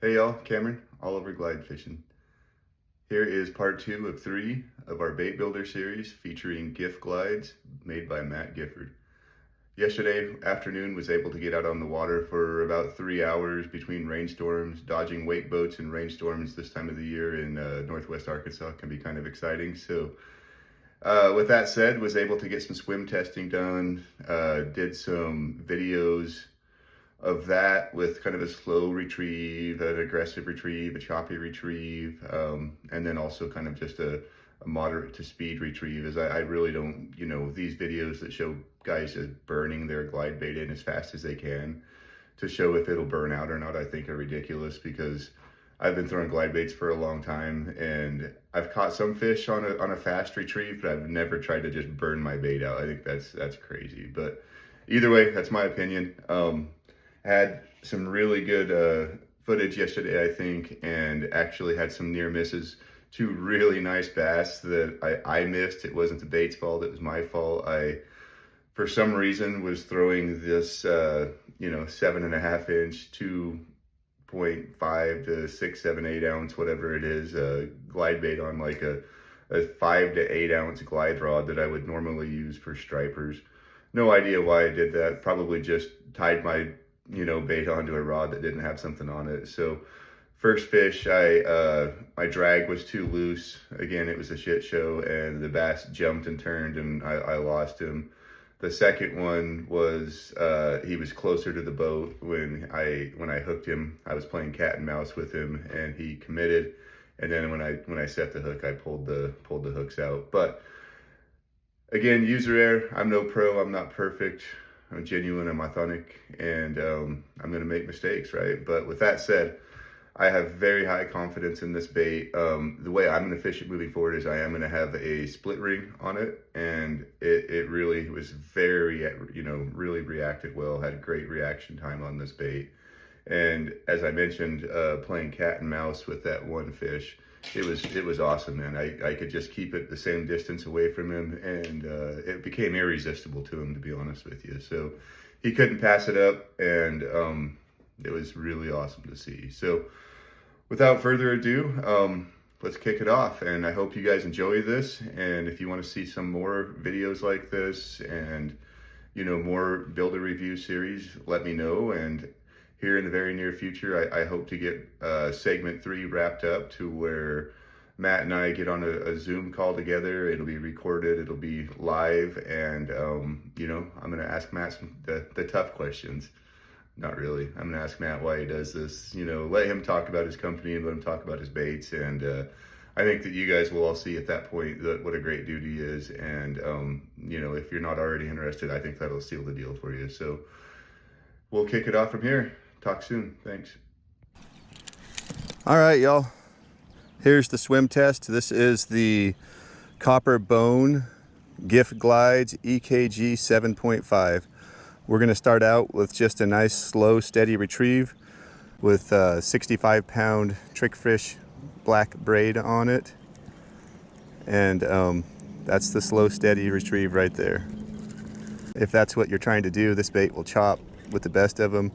Hey y'all, Cameron, all over glide fishing. Here is part 2 of 3 of our bait builder series featuring Giff glides made by Matt Gifford. Yesterday afternoon was able to get out on the water for about 3 hours between rainstorms. Dodging wake boats and rainstorms this time of the year in northwest Arkansas can be kind of exciting. So with that said, was able to get some swim testing done, did some videos of that with kind of a slow retrieve, an aggressive retrieve, a choppy retrieve, and then also kind of just a moderate to speed retrieve. As I really don't, these videos that show guys just burning their glide bait in as fast as they can to show if it'll burn out or not, I think are ridiculous, because I've been throwing glide baits for a long time and I've caught some fish on a fast retrieve, but I've never tried to just burn my bait out. I think that's crazy. But either way, that's my opinion. Had some really good footage yesterday, I think, and actually had some near misses. 2 really nice bass that I missed. It wasn't the bait's fault, it was my fault. I, for some reason, was throwing this, 7.5 inch, 2.5 to 6, 7, 8 ounce, whatever it is, glide bait on like a 5 to 8 ounce glide rod that I would normally use for stripers. No idea why I did that. Probably just tied my bait onto a rod that didn't have something on it. So first fish, my drag was too loose. Again, it was a shit show and the bass jumped and turned and I lost him. The second one was, he was closer to the boat when I hooked him. I was playing cat and mouse with him and he committed. And then when I set the hook, I pulled the hooks out. But again, user error. I'm no pro, I'm not perfect. I'm genuine, I'm authentic, and I'm gonna make mistakes, right? But with that said, I have very high confidence in this bait. The way I'm gonna fish it moving forward is I am gonna have a split ring on it, and it really was very, really reacted well, had great reaction time on this bait. And as I mentioned, playing cat and mouse with that one fish, it was awesome, man. I could just keep it the same distance away from him, and it became irresistible to him, to be honest with you. So he couldn't pass it up, and it was really awesome to see. So without further ado, let's kick it off, and I hope you guys enjoy this. And if you want to see some more videos like this and more builder review series, let me know. And here in the very near future, I hope to get segment 3 wrapped up to where Matt and I get on a Zoom call together. It'll be recorded, it'll be live, and I'm gonna ask Matt the tough questions. Not really. I'm gonna ask Matt why he does this, let him talk about his company and let him talk about his baits. And I think that you guys will all see at that point what a great dude he is. And if you're not already interested, I think that'll seal the deal for you. So we'll kick it off from here. Talk soon. Thanks. All right, y'all. Here's the swim test. This is the Copper Bone Giff Glides EKG 7.5. We're going to start out with just a nice, slow, steady retrieve with a 65-pound trickfish black braid on it. And that's the slow, steady retrieve right there. If that's what you're trying to do, this bait will chop with the best of them.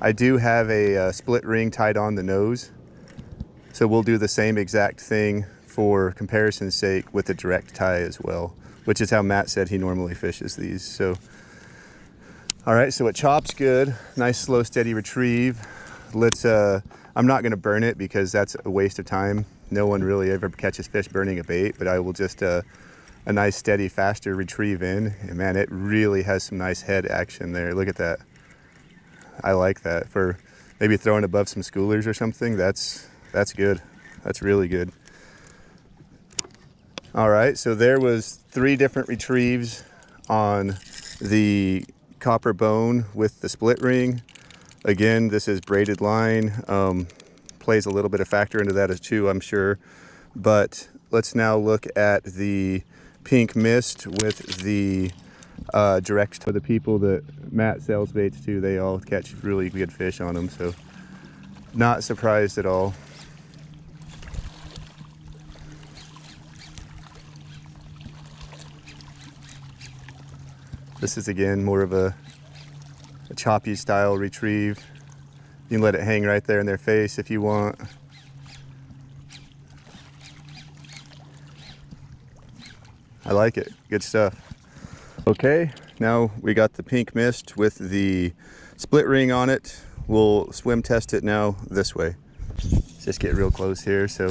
I do have a split ring tied on the nose, so we'll do the same exact thing for comparison's sake with the direct tie as well, which is how Matt said he normally fishes these. So, all right, so it chops good, nice slow steady retrieve. Let's, I'm not gonna burn it because that's a waste of time. No one really ever catches fish burning a bait, but I will just a nice steady faster retrieve in. And man, it really has some nice head action there. Look at that. I like that for maybe throwing above some schoolers or something. That's good. That's really good. All right, so there was 3 different retrieves on the Copper Bone with the split ring. Again, this is braided line. Plays a little bit of factor into that as too, I'm sure. But let's now look at the Pink Mist with the direct. For the people that Matt sells baits to, they all catch really good fish on them, so not surprised at all. This is again more of a choppy style retrieve. You can let it hang right there in their face if you want. I like it. Good stuff. Okay, now we got the pink mist with the split ring on it. We'll swim test it now this way. Let's just get real close here. So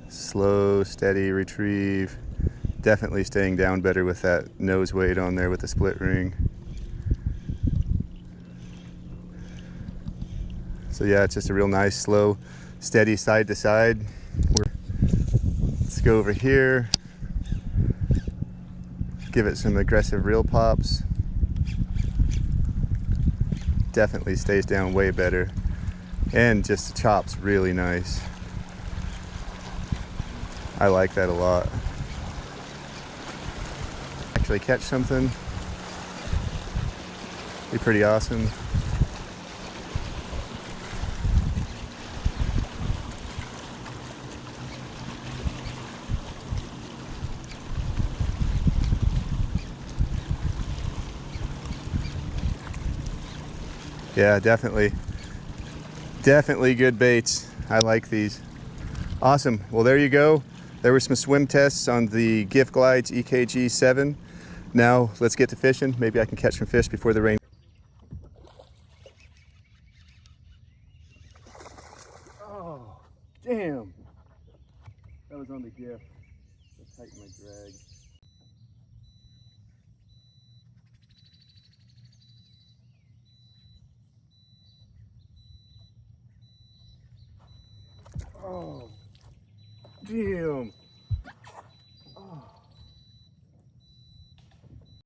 slow, steady retrieve. Definitely staying down better with that nose weight on there with the split ring. So yeah, it's just a real nice, slow, steady side to side. Let's go over here. Give it some aggressive reel pops. Definitely stays down way better. And just chops really nice. I like that a lot. Actually catch something. Be pretty awesome. Yeah, definitely good baits. I like these. Awesome. Well, there you go. There were some swim tests on the Giff Glidez EKG 7. Now let's get to fishing. Maybe I can catch some fish before the rain. Oh, damn. That was on the Giff. Let's tighten my drag. Oh, damn.